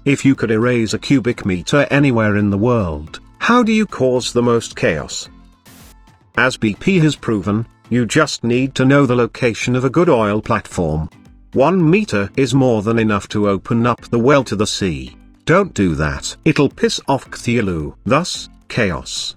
If you could erase a cubic meter anywhere in the world, how do you cause the most chaos? As BP has proven, you just need to know the location of a good oil platform. 1 meter is more than enough to open up the well to the sea. Don't do that. It'll piss off Cthulhu, thus, chaos.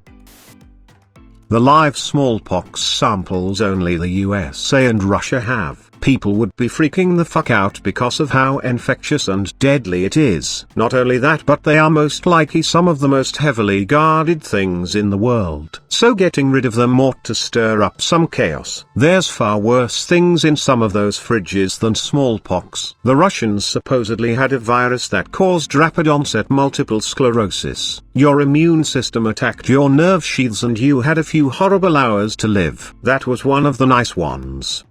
The live smallpox samples only the USA and Russia have. People would be freaking the fuck out because of how infectious and deadly it is. Not only that, but they are most likely some of the most heavily guarded things in the world. So getting rid of them ought to stir up some chaos. There's far worse things in some of those fridges than smallpox. The Russians supposedly had a virus that caused rapid onset multiple sclerosis. Your immune system attacked your nerve sheaths and you had a few horrible hours to live. That was one of the nice ones.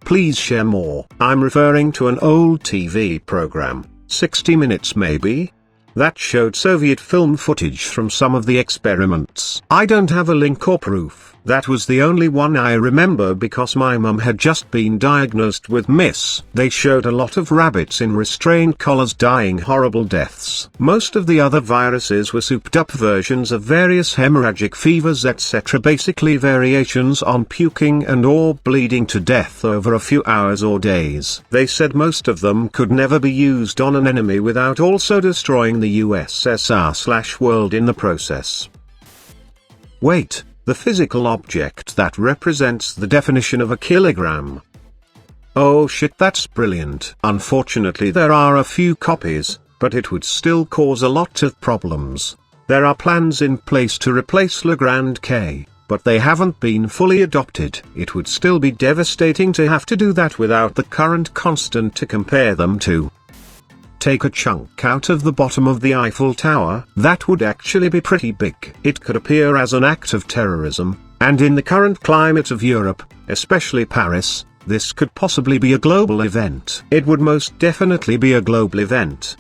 Please share more. I'm referring to an old TV program, 60 Minutes maybe? That showed Soviet film footage from some of the experiments. I don't have a link or proof. That was the only one I remember because my mum had just been diagnosed with MS. They showed a lot of rabbits in restrained collars dying horrible deaths. Most of the other viruses were souped up versions of various hemorrhagic fevers etc. Basically variations on puking and or bleeding to death over a few hours or days. They said most of them could never be used on an enemy without also destroying the USSR/world in the process. Wait. The physical object that represents the definition of a kilogram. Oh shit, that's brilliant. Unfortunately there are a few copies, but it would still cause a lot of problems. There are plans in place to replace Legrand K, but they haven't been fully adopted. It would still be devastating to have to do that without the current constant to compare them to. Take a chunk out of the bottom of the Eiffel Tower, that would actually be pretty big. It could appear as an act of terrorism, and in the current climate of Europe, especially Paris, this could possibly be a global event. It would most definitely be a global event.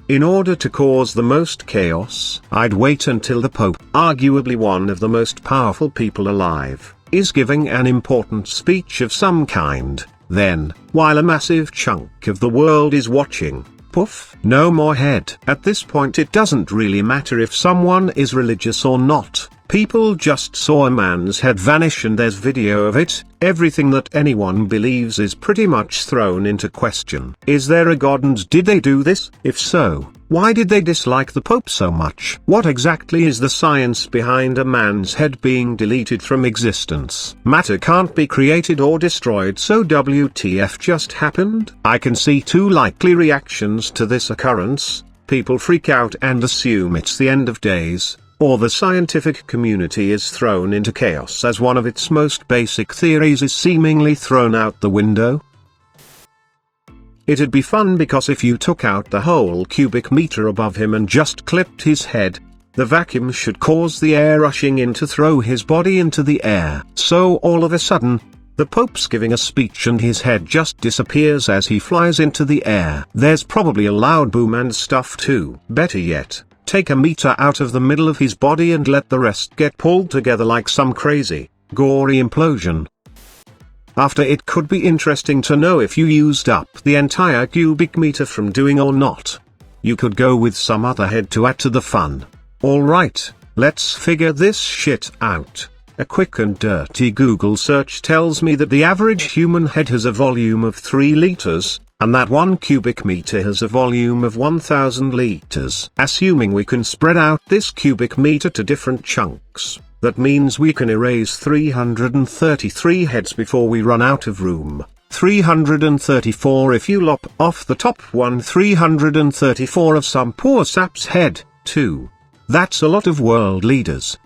In order to cause the most chaos, I'd wait until the Pope, arguably one of the most powerful people alive, is giving an important speech of some kind. Then, while a massive chunk of the world is watching, poof, no more head. At this point it doesn't really matter if someone is religious or not. People just saw a man's head vanish and there's video of it. Everything that anyone believes is pretty much thrown into question. Is there a God and did they do this? If so, why did they dislike the Pope so much? What exactly is the science behind a man's head being deleted from existence? Matter can't be created or destroyed, so WTF just happened? I can see two likely reactions to this occurrence. People freak out and assume it's the end of days, or the scientific community is thrown into chaos as one of its most basic theories is seemingly thrown out the window. It'd be fun because if you took out the whole cubic meter above him and just clipped his head, the vacuum should cause the air rushing in to throw his body into the air. So all of a sudden, the Pope's giving a speech and his head just disappears as he flies into the air. There's probably a loud boom and stuff too. Better yet, take a meter out of the middle of his body and let the rest get pulled together like some crazy, gory implosion. After it could be interesting to know if you used up the entire cubic meter from doing or not. You could go with some other head to add to the fun. Alright, let's figure this shit out. A quick and dirty Google search tells me that the average human head has a volume of 3 liters, and that 1 cubic meter has a volume of 1000 liters. Assuming we can spread out this cubic meter to different chunks, that means we can erase 333 heads before we run out of room. 334 if you lop off the top one, 334 of some poor sap's head, too. That's a lot of world leaders.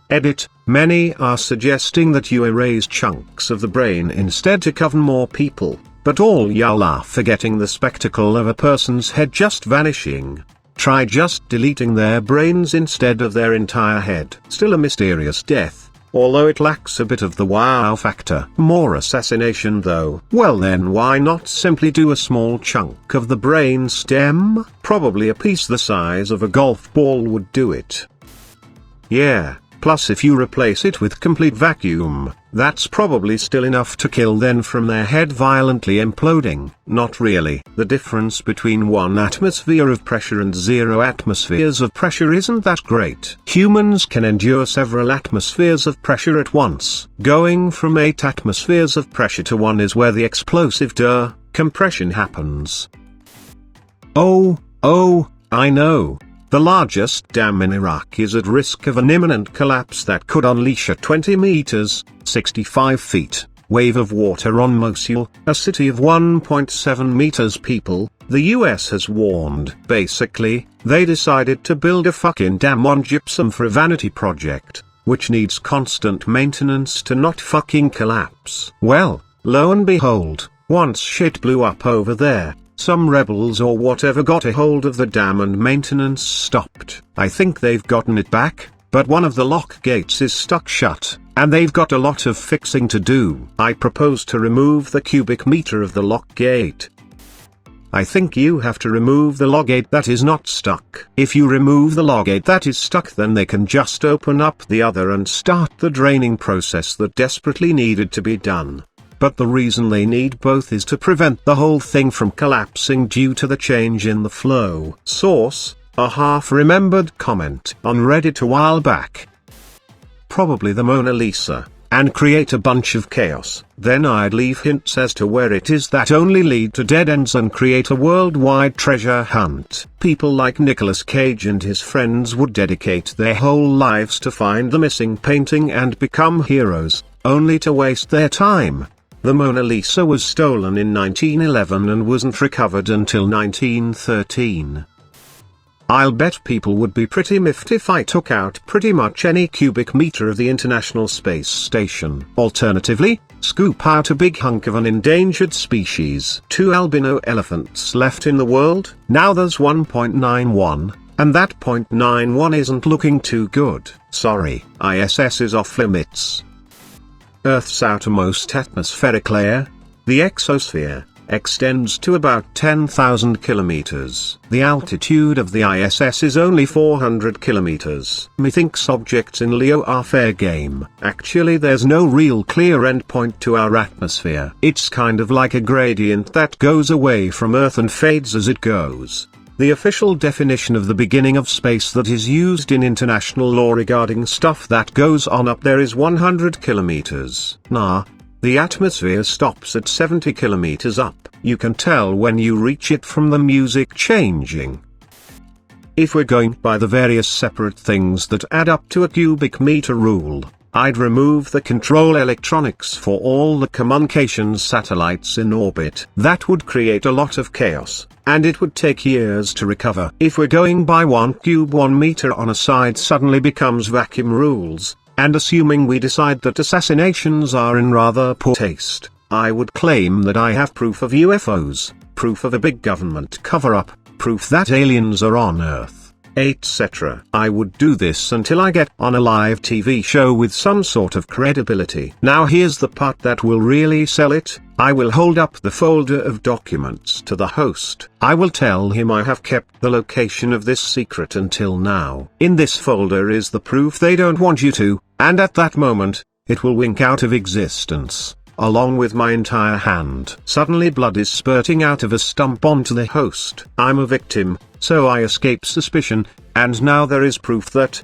Edit, many are suggesting that you erase chunks of the brain instead to cover more people, but all y'all are forgetting the spectacle of a person's head just vanishing. Try just deleting their brains instead of their entire head. Still a mysterious death, although it lacks a bit of the wow factor. More assassination though. Well then why not simply do a small chunk of the brain stem? Probably a piece the size of a golf ball would do it. Yeah, Plus if you replace it with complete vacuum, that's probably still enough to kill them from their head violently imploding. Not really. The difference between 1 atmosphere of pressure and 0 atmospheres of pressure isn't that great. Humans can endure several atmospheres of pressure at once. Going from 8 atmospheres of pressure to 1 is where the explosive compression happens. Oh, I know. The largest dam in Iraq is at risk of an imminent collapse that could unleash a 20 meters, 65 feet, wave of water on Mosul, a city of 1.7 meters people. The US has warned. Basically, they decided to build a fucking dam on gypsum for a vanity project, which needs constant maintenance to not fucking collapse. Well, lo and behold, once shit blew up over there, some rebels or whatever got a hold of the dam and maintenance stopped. I think they've gotten it back, but one of the lock gates is stuck shut, and they've got a lot of fixing to do. I propose to remove the cubic meter of the lock gate. I think you have to remove the log gate that is not stuck. If you remove the log gate that is stuck, then they can just open up the other and start the draining process that desperately needed to be done. But the reason they need both is to prevent the whole thing from collapsing due to the change in the flow. Source: a half-remembered comment on Reddit a while back. Probably the Mona Lisa, and create a bunch of chaos. Then I'd leave hints as to where it is that only lead to dead ends and create a worldwide treasure hunt. People like Nicolas Cage and his friends would dedicate their whole lives to find the missing painting and become heroes, only to waste their time. The Mona Lisa was stolen in 1911 and wasn't recovered until 1913. I'll bet people would be pretty miffed if I took out pretty much any cubic meter of the International Space Station. Alternatively, scoop out a big hunk of an endangered species. 2 albino elephants left in the world. Now there's 1.91, and that 0.91 isn't looking too good. Sorry, ISS is off limits. Earth's outermost atmospheric layer, the exosphere, extends to about 10,000 kilometers. The altitude of the ISS is only 400 kilometers. Methinks objects in Leo are fair game. Actually, there's no real clear endpoint to our atmosphere. It's kind of like a gradient that goes away from Earth and fades as it goes. The official definition of the beginning of space that is used in international law regarding stuff that goes on up there is 100 kilometers. Nah, the atmosphere stops at 70 kilometers up. You can tell when you reach it from the music changing. If we're going by the various separate things that add up to a cubic meter rule, I'd remove the control electronics for all the communications satellites in orbit. That would create a lot of chaos, and it would take years to recover. If we're going by 1 meter on a side suddenly becomes vacuum rules, and assuming we decide that assassinations are in rather poor taste, I would claim that I have proof of UFOs, proof of a big government cover-up, proof that aliens are on Earth, etc. I would do this until I get on a live TV show with some sort of credibility. Now here's the part that will really sell it. I will hold up the folder of documents to the host. I will tell him I have kept the location of this secret until now. In this folder is the proof they don't want you to, and at that moment, it will wink out of existence, along with my entire hand. Suddenly blood is spurting out of a stump onto the host. I'm a victim, so I escape suspicion, and now there is proof that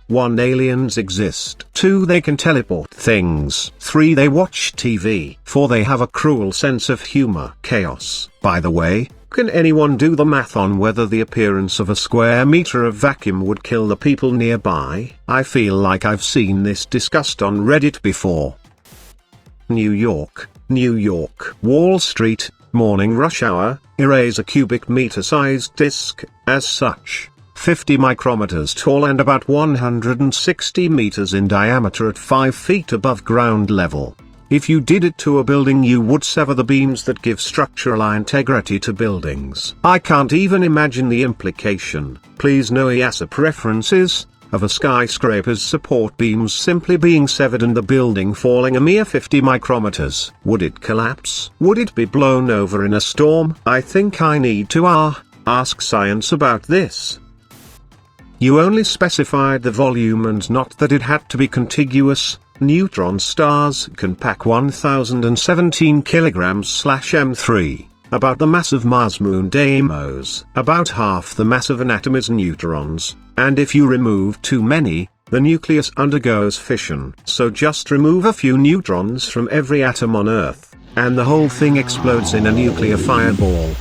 1. Aliens exist. 2. They can teleport things. 3. They watch TV. 4. They have a cruel sense of humor. Chaos. By the way, can anyone do the math on whether the appearance of a square meter of vacuum would kill the people nearby? I feel like I've seen this discussed on Reddit before. New York, Wall Street, morning rush hour, erase a cubic meter sized disk, as such, 50 micrometers tall and about 160 meters in diameter at 5 feet above ground level. If you did it to a building, you would sever the beams that give structural integrity to buildings. I can't even imagine the implication. Please no EASA preferences of a skyscraper's support beams simply being severed and the building falling a mere 50 micrometers. Would it collapse? Would it be blown over in a storm? I think I need to ask science about this. You only specified the volume and not that it had to be contiguous. Neutron stars can pack 1017 kilograms/m3, about the mass of Mars moon Deimos. About half the mass of an atom is neutrons, and if you remove too many, the nucleus undergoes fission. So just remove a few neutrons from every atom on Earth, and the whole thing explodes in a nuclear fireball.